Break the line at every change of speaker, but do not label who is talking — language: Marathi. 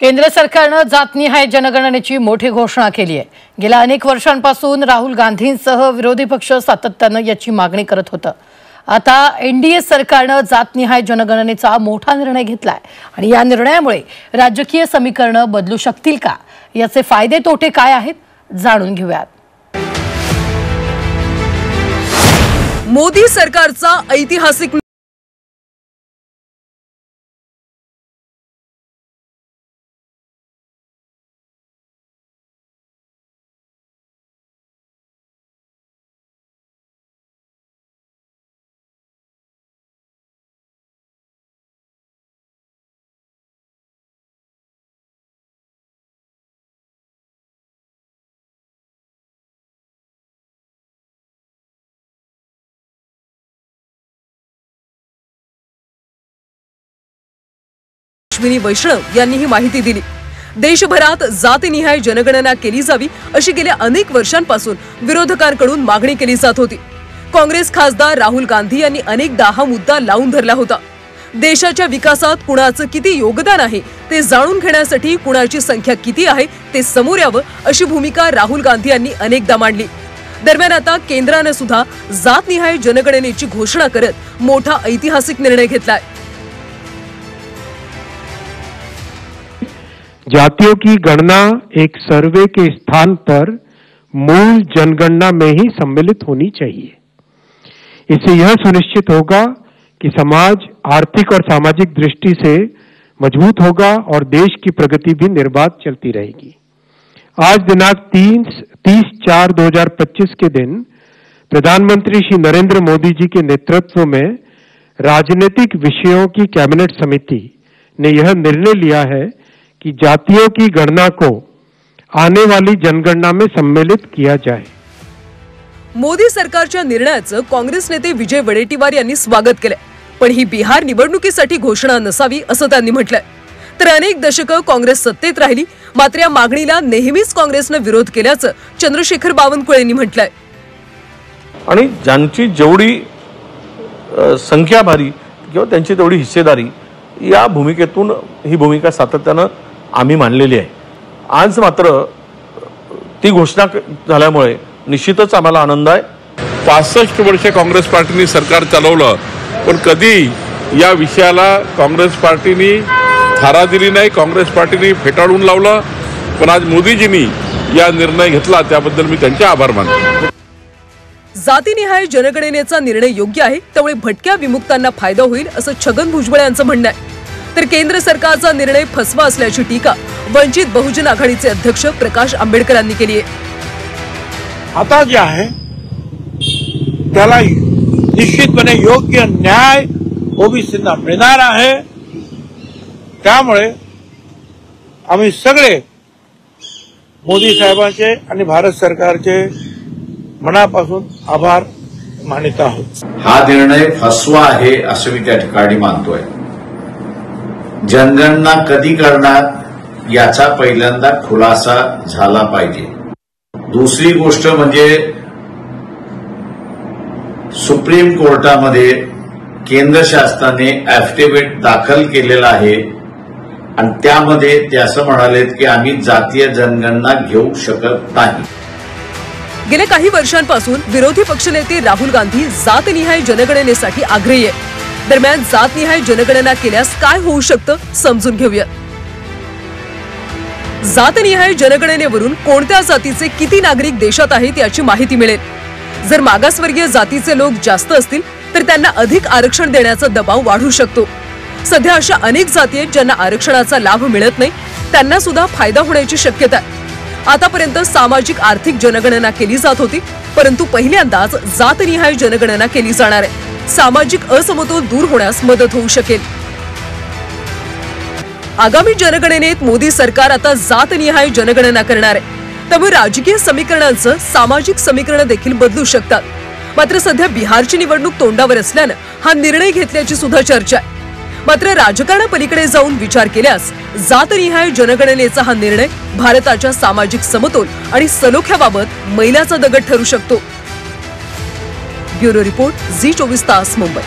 केंद्र सरकारने जातनिहाय जनगणनेची मोठी घोषणा केली आहे। गेल्या अनेक वर्षांपासून राहुल गांधींसह विरोधी पक्ष सातत्याने याची मागणी करत होते। आता एनडीए सरकारने जातनिहाय जनगणनेचा मोठा निर्णय घेतलाय आणि या निर्णयामुळे राजकीय समीकरणे बदलू शकतील का, याचे फायदे तोटे काय आहेत जाणून घेऊयात।
मोदी सरकारचा ऐतिहासिक अश्विनी वैष्णव यांनी ही माहिती दिली। देशभरात जातनिहाय जनगणना केली जावी अशी गेल्या अनेक वर्षांपासून विरोधकांकडून मागणी केली जात होती। काँग्रेस खासदार राहुल गांधी यांनी अनेकदा हा मुद्दा लावून धरला होता। देशाच्या विकासात कुणाचं किती योगदान आहे ते जाणून घेण्यासाठी कुणाची संख्या किती आहे ते समोर यावं अशी भूमिका राहुल गांधी यांनी अनेकदा मांडली। दरम्यान आता केंद्राने सुद्धा जातनिहाय जनगणनेची घोषणा करत मोठा ऐतिहासिक निर्णय घेतलाय।
जातियों की गणना एक सर्वे के स्थान पर मूल जनगणना में ही सम्मिलित होनी चाहिए। इससे यह सुनिश्चित होगा कि समाज आर्थिक और सामाजिक दृष्टि से मजबूत होगा और देश की प्रगति भी निर्बाध चलती रहेगी। आज दिनांक 30/4/2025 के दिन प्रधानमंत्री श्री नरेंद्र मोदी जी के नेतृत्व में राजनीतिक विषयों की कैबिनेट समिति ने यह निर्णय लिया है कि जातियों की गणना को आने वाली जनगणना में सम्मिलित किया जाए।
मोदी सरकारच्या निर्णयाचं काँग्रेस नेते विजय वडेट्टीवार यांनी स्वागत केले, पण ही बिहार निवडणुकीसाठी घोषणा नसावी असं त्यांनी म्हटलंय। तर अनेक दशकं काँग्रेस सत्तेत राहिली, मात्र या मागणीला नेहमीच काँग्रेसने विरोध केल्याचं चंद्रशेखर बावनकुळे यांनी म्हटलंय।
आणि ज्यांची जेवढी संख्या भारी किंवा त्यांची तेवढी हिस्सेदारी या भूमिकेतून ही भूमिका सातत्याने आम्ही मांडलेली आहे। आज मात्र ती घोषणा झाल्यामुळे निश्चितच आम्हाला आनंद आहे।
65 वर्षे काँग्रेस पार्टीने सरकार चालवलं, पण कधी या विषयाला काँग्रेस पार्टीने थारा दिली नाही, काँग्रेस पार्टीने फेटाळून लावलं। पण आज मोदीजींनी या निर्णय घेतला त्याबद्दल मी त्यांचे आभार मानतो।
जातीनिहाय जनगणनेचा निर्णय योग्य आहे, त्यामुळे भटक्या विमुक्तांना फायदा होईल असं छगन भुजबळ यांचं म्हणणं आहे। तर केंद्र सरकारचा निर्णय फसवा असल्याची टीका वंचित बहुजन आघाडीचे अध्यक्ष प्रकाश आंबेडकर यांनी केली आहे।
आता जे आहे त्याला निश्चितपणे योग्य न्याय ओबीसींना मिळणार आहे। त्यामुळे आम्ही सगळे मोदी साहेबांचे आणि भारत सरकारचे मनापासून आभार मानित आहोत।
हा निर्णय फसवा आहे असं मी त्या ठिकाणी मानतोय। जनगणना कधी करणार याचा पहिल्यांदा खुलासा झाला पाहिजे। दुसरी गोष्ट म्हणजे सुप्रीम कोर्टामध्ये केंद्र शासनाने ॲफिडेव्हिट दाखल केलेला आहे आणि त्यामध्ये ते असं म्हणालेत की आम्ही जातीय जनगणना घेऊ शकत नाही।
गेल्या काही वर्षांपासून विरोधी पक्षनेते राहुल गांधी जातनिहाय जनगणनेसाठी आग्रही आहे। दरम्यान जातनिहाय जनगणना केल्यास काय होऊ शकतं समजून घेऊया। जातनिहाय जनगणनेवरून कोणत्या जातीचे किती नागरिक देशात आहेत याची माहिती मिळेल। जर मागासवर्गीय जातीचे लोक जास्त असतील तर त्यांना अधिक आरक्षण देण्याचा दबाव वाढू शकतो। सध्या अशा अनेक जाती आहेत ज्यांना आरक्षणाचा लाभ मिळत नाही, त्यांना सुद्धा फायदा होण्याची शक्यता आहे। आतापर्यंत सामाजिक आर्थिक जनगणना केली जात होती, परंतु पहिल्यांदाच जातनिहाय जनगणना केली जाणार आहे। सामाजिक असमतोल दूर होण्यास मदत होऊ शकेल। आगामी जनगणनेत मोदी सरकार आता जातनिहाय जनगणना करणार आहे, त्यामुळे राजकीय समीकरणांचं सामाजिक समीकरण देखील बदलू शकतात। मात्र सध्या बिहारची निवडणूक तोंडावर असल्यानं हा निर्णय घेतल्याची सुद्धा चर्चा आहे। मात्र राजकारणापलीकडे जाऊन विचार केल्यास जातनिहाय जनगणनेचा हा निर्णय भारताच्या सामाजिक समतोल आणि सलोख्याबाबत मैलाचा दगड ठरू शकतो। ब्युरो रिपोर्ट, झी 24 तास, मुंबई।